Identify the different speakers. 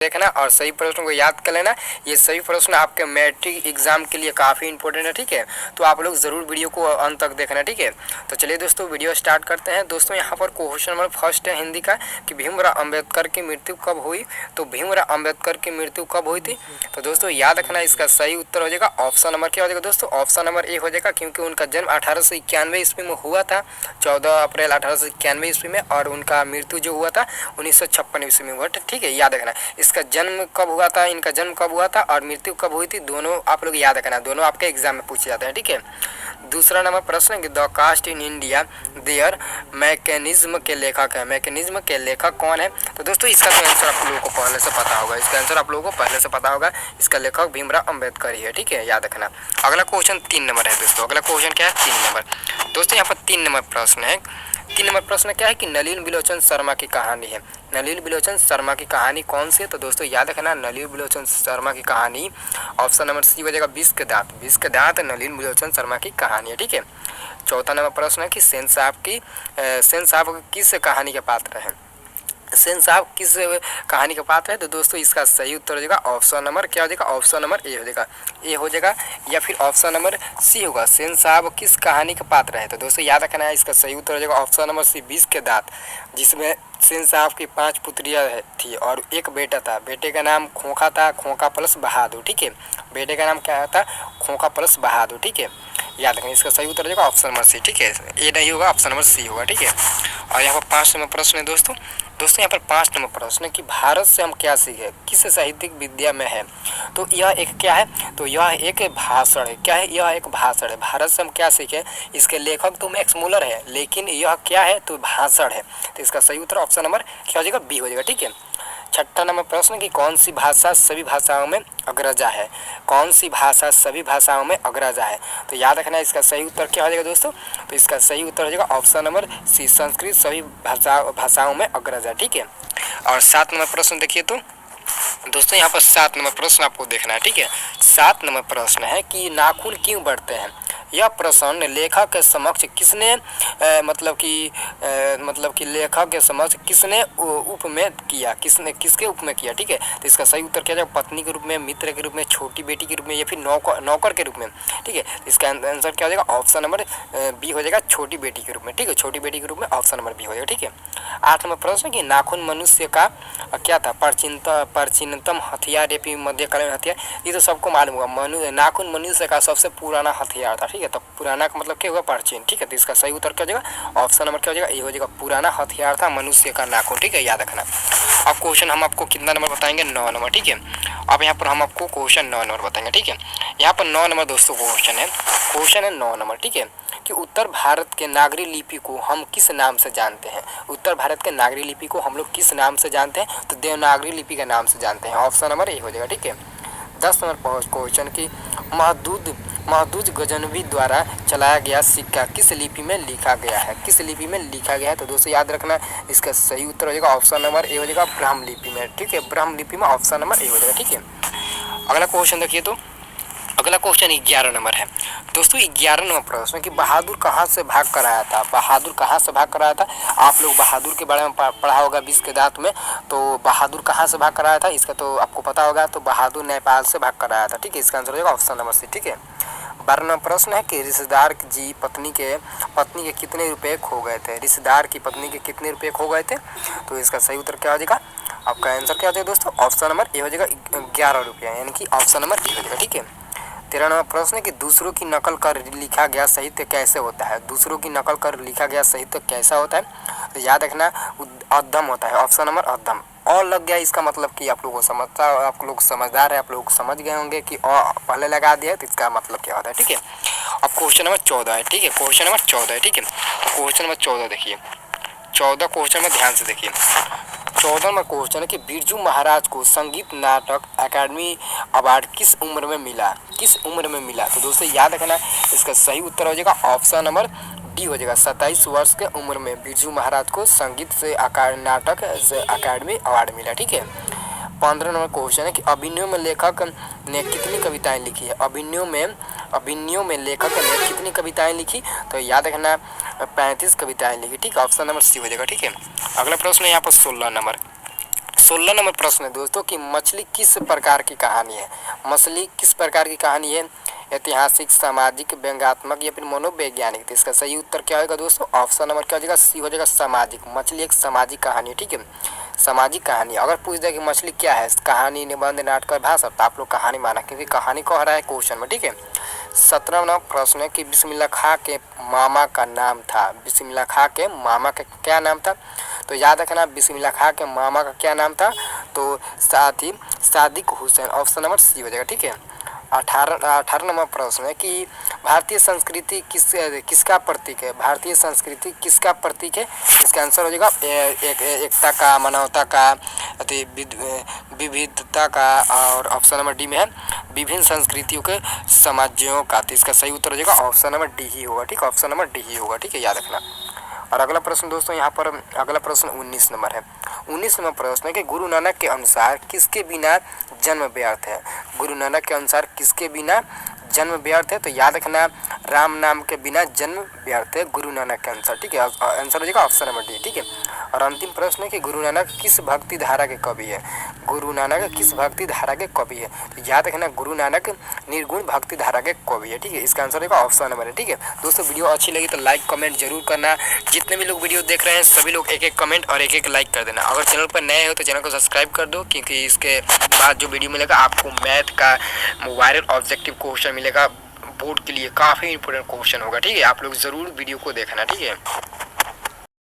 Speaker 1: देखना और सही प्रश्न को याद कर लेना। ये सभी प्रश्न आपके मैट्रिक एग्जाम के लिए काफ़ी इंपॉर्टेंट है, ठीक है। तो आप लोग ज़रूर वीडियो को अंत तक देखना, ठीक है। तो चलिए दोस्तों वीडियो स्टार्ट करते हैं। दोस्तों यहाँ पर क्वेश्चन नंबर फर्स्ट है हिंदी का कि भीमराव अम्बेडकर की मृत्यु कब हुई। तो भीमराव अम्बेडकर की मृत्यु कब हुई थी। तो दोस्तों याद रखना, इसका सही उत्तर हो जाएगा ऑप्शन नंबर क्या हो जाएगा दोस्तों, ऑप्शन नंबर ए हो जाएगा, क्योंकि उनका जन्म 1891 ईस्वी में हुआ था, 14 अप्रैल 1891 ईस्वी में, और उनका मृत्यु जो हुआ था 1956 ईस्वी में हुआ था, ठीक है। याद रखना इसका जन्म कब हुआ था, इनका जन्म कब हुआ था और मृत्यु कब हुई थी, दोनों आप लोग याद रखना, दोनों आपके एग्जाम में पूछे जाते हैं, ठीक है। दूसरा नंबर प्रश्न है कि the caste in India their mechanism के लेखक है। मैकेनिज्म के लेखक कौन है। तो दोस्तों इसका तो आंसर आप लोगों को पहले से पता होगा, इसका आंसर आप लोगों को पहले से पता होगा, इसका लेखक भीमराव अम्बेडकर ही है, ठीक है। याद रखना। अगला क्वेश्चन 3 नंबर है दोस्तों। अगला क्वेश्चन क्या है 3 नंबर। दोस्तों यहाँ पर 3 नंबर प्रश्न है। 3 नंबर प्रश्न क्या है कि नलिनी बिलोचन शर्मा की कहानी है। नलिनी बिलोचन शर्मा की कहानी कौन सी है। तो दोस्तों याद रखना नलिनी बिलोचन शर्मा की कहानी ऑप्शन नंबर सी हो जाएगा विष के दांत। विष के दांत नलिनी बिलोचन शर्मा की कहानी है, ठीक है। चौथा नंबर प्रश्न है कि सेन साहब किस कहानी के पात्र हैं। सेन साहब किस कहानी का पात्र है। तो दोस्तों इसका सही उत्तर हो जाएगा ऑप्शन नंबर क्या हो जाएगा, ऑप्शन नंबर ए हो जाएगा, ए हो जाएगा, या फिर ऑप्शन नंबर सी होगा। सेन साहब किस कहानी का पात्र है। तो दोस्तों याद रखना है, इसका सही उत्तर हो जाएगा ऑप्शन नंबर सी विष के दांत, जिसमें सेन साहब की 5 पुत्रियां थी और एक बेटा था। बेटे का नाम खोखा था, खोखा प्लस बहादुर, ठीक है। बेटे का नाम क्या था, खोखा प्लस बहादुर, ठीक है। याद रखना इसका सही उत्तर हो जाएगा ऑप्शन नंबर सी, ठीक है। ए नहीं होगा, ऑप्शन नंबर सी होगा, ठीक है। और यहाँ पर 5 नंबर प्रश्न है दोस्तों। यहाँ पर 5 नंबर प्रश्न है कि भारत से हम क्या सीखे, किस साहित्यिक विद्या में है। तो यह एक क्या है, तो यह एक भाषण है। क्या है, यह एक भाषण है। भारत से हम क्या सीखे, इसके लेखक तो मैक्स मुलर है, लेकिन यह क्या है, तो भाषण है। तो इसका सही उत्तर ऑप्शन नंबर क्या हो जाएगा, बी हो जाएगा, ठीक है। छठा नंबर प्रश्न कि कौन सी भाषा सभी भाषाओं में अग्रजा है। कौन सी भाषा सभी भाषाओं में अग्रजा है। तो याद रखना इसका सही उत्तर क्या हो जाएगा दोस्तों। तो इसका सही उत्तर हो जाएगा ऑप्शन नंबर सी, संस्कृत सभी भाषाओं में अग्रजा, ठीक है। और 7 नंबर प्रश्न देखिए तो दोस्तों यहाँ पर 7 नंबर प्रश्न आपको देखना है, ठीक है। 7 नंबर प्रश्न है कि नाखून क्यों बढ़ते हैं। यह प्रश्न लेखक के समक्ष किसने मतलब कि लेखक के समक्ष किसने उप में किया, किसके उप में किया, ठीक है। तो इसका सही उत्तर क्या जाएगा, पत्नी के रूप में, मित्र के रूप में, छोटी बेटी के रूप में, या फिर नौकर के रूप में, ठीक है। तो इसका आंसर क्या हो जाएगा, ऑप्शन नंबर बी हो जाएगा, छोटी बेटी के रूप में, ठीक है। छोटी बेटी के रूप में ऑप्शन नंबर बी हो जाएगा, ठीक है। 8 नंबर प्रश्न कि नाखून मनुष्य का क्या था, प्राचीनतम हथियार या फिर मध्यकालीन हथियार। ये तो सबको मालूम होगा, नाखून मनुष्य का सबसे पुराना हथियार था, ठीक है। तो पुराना का मतलब क्या होगा, प्राचीन, ठीक है। तो इसका सही उत्तर क्या हो जाएगा, ऑप्शन नंबर क्या हो जाएगा, ए हो जाएगा, पुराना हथियार था मनुष्य का नाखून, ठीक है। याद रखना। अब क्वेश्चन हम आपको कितना नंबर बताएंगे, 9 नंबर, ठीक है। अब यहाँ पर हम आपको क्वेश्चन 9 नंबर बताएंगे, ठीक है। यहाँ पर 9 नंबर दोस्तों क्वेश्चन है 9 नंबर, ठीक है, कि उत्तर भारत के नागरी लिपि को हम किस नाम से जानते हैं। उत्तर भारत के नागरी लिपि को हम लोग किस नाम से जानते हैं। तो देवनागरी लिपि के नाम से जानते हैं, ऑप्शन नंबर ए हो जाएगा, ठीक है। 10 नंबर क्वेश्चन की महदूद गजनवी द्वारा चलाया गया सिक्का किस लिपि में लिखा गया है, किस लिपि में लिखा गया है। तो दोस्तों याद रखना इसका सही उत्तर हो जाएगा ऑप्शन नंबर ए हो जाएगा, ब्राह्म लिपि में, ठीक है। ब्राह्म लिपि में ऑप्शन नंबर ए हो जाएगा, ठीक है। अगला क्वेश्चन देखिए तो अगला क्वेश्चन 11 नंबर है दोस्तों। 11 नंबर प्रश्न कि बहादुर कहाँ से भाग कर आया था। बहादुर कहाँ से भाग कर आया था। आप लोग बहादुर के बारे में पढ़ा होगा विष के दांत में। तो बहादुर कहाँ से भाग कर आया था, इसका तो आपको पता होगा। तो बहादुर नेपाल से भाग कर आया था, ठीक है। इसका आंसर हो जाएगा ऑप्शन नंबर सी, ठीक है। 12 नंबर प्रश्न है कि रिश्तेदार जी पत्नी के कितने रुपए खो गए थे। रिश्तेदार की पत्नी के कितने रुपए खो गए थे। तो इसका सही उत्तर क्या हो जाएगा, आपका आंसर क्या हो जाएगा दोस्तों, ऑप्शन नंबर ए हो जाएगा 11 रुपया, यानी कि ऑप्शन नंबर ए हो जाएगा, ठीक है। 13 नंबर प्रश्न है कि दूसरों की नकल कर लिखा गया साहित्य कैसे होता है। दूसरों की नकल कर लिखा गया साहित्य कैसा होता है। तो याद रखना अद्धम होता है, ऑप्शन नंबर अद्धम। और लग गया इसका मतलब कि आप लोगों को आप लोग समझदार है, आप लोग समझ गए होंगे कि और पहले लगा दिया तो इसका मतलब क्या होता है, ठीक है। अब क्वेश्चन नंबर 14 है, ठीक है। क्वेश्चन नंबर 14 है, ठीक है। तो क्वेश्चन नंबर 14 देखिए, 14 क्वेश्चन में ध्यान से देखिए। 14 में क्वेश्चन है कि बिरजू महाराज को संगीत नाटक अकादमी अवार्ड किस उम्र में मिला, किस उम्र में मिला। तो दोस्तों याद रखना इसका सही उत्तर हो जाएगा ऑप्शन नंबर डी हो जाएगा। 27 वर्ष के उम्र में बिरजू महाराज को संगीत से नाटक से अकादमी अवार्ड मिला, ठीक है। 15 नंबर क्वेश्चन है कि अभिनयों में लेखक ने कितनी कविताएं लिखी है। अभिनयों में लेखक ने कितनी कविताएं लिखी। तो याद रखना 35 कविताएं लिखी, ठीक है। ऑप्शन नंबर सी हो जाएगा, ठीक है। अगला प्रश्न है यहाँ पर 16 नंबर 16 नंबर प्रश्न है दोस्तों कि मछली किस प्रकार की कहानी है। मछली किस प्रकार की कहानी है, ऐतिहासिक, सामाजिक, व्यंग्यात्मक या फिर मनोवैज्ञानिक। तो इसका सही उत्तर क्या होगा दोस्तों, ऑप्शन नंबर क्या हो जाएगा, सी हो जाएगा सामाजिक। मछली एक सामाजिक कहानी है, ठीक है, सामाजिक कहानी। अगर पूछ दे कि मछली क्या है, कहानी, निबंध, नाटक, भाषा, तो आप लोग कहानी माना, क्योंकि कहानी कह रहा है क्वेश्चन में, ठीक है। 17 नंबर प्रश्न है कि बिस्मिल्लाह खां के मामा का नाम था। बिस्मिल्लाह खां के मामा का क्या नाम था, तो याद रखना बिस्मिल्लाह खां के मामा का क्या नाम था, तो Sadiq Hussain, option number c हो जाएगा, ठीक है। 18 नंबर प्रश्न है कि भारतीय संस्कृति किसका प्रतीक है। भारतीय संस्कृति किसका प्रतीक है, इसका आंसर हो जाएगा एकता का, मानवता का, विविधता का, और ऑप्शन नंबर डी में है विभिन्न संस्कृतियों के समाजों का। तो इसका सही उत्तर हो जाएगा ऑप्शन नंबर डी ही होगा, ठीक है, ऑप्शन नंबर डी ही होगा, ठीक है, याद रखना। और अगला प्रश्न दोस्तों यहाँ पर अगला प्रश्न 19 नंबर है। 19 नंबर प्रश्न है कि गुरु नानक के अनुसार किसके बिना जन्म व्यर्थ है। गुरु नानक के अनुसार किसके बिना जन्म व्यर्थ है, तो याद रखना राम नाम के बिना जन्म व्यर्थ है गुरु नानक के अनुसार, ठीक है, आंसर हो जाएगा ऑप्शन नंबर डी, ठीक है। और अंतिम प्रश्न है कि गुरु नानक किस भक्ति धारा के कवि है। गुरु नानक किस भक्ति धारा के कवि है, तो याद रखना गुरु नानक निर्गुण भक्ति धारा के कवि है, ठीक है, इसका आंसर होगा ऑप्शन नंबर है, ठीक है। दोस्तों वीडियो अच्छी लगी तो लाइक कमेंट जरूर करना। जितने भी लोग वीडियो देख रहे हैं सभी लोग एक एक कमेंट और एक एक लाइक कर देना। अगर चैनल पर नए हो तो चैनल को सब्सक्राइब कर दो, क्योंकि इसके बाद जो वीडियो मिलेगा आपको मैथ का वायरल ऑब्जेक्टिव क्वेश्चन मिलेगा, बोर्ड के लिए काफ़ी इंपॉर्टेंट क्वेश्चन होगा, ठीक है। आप लोग ज़रूर वीडियो को देखना, ठीक है।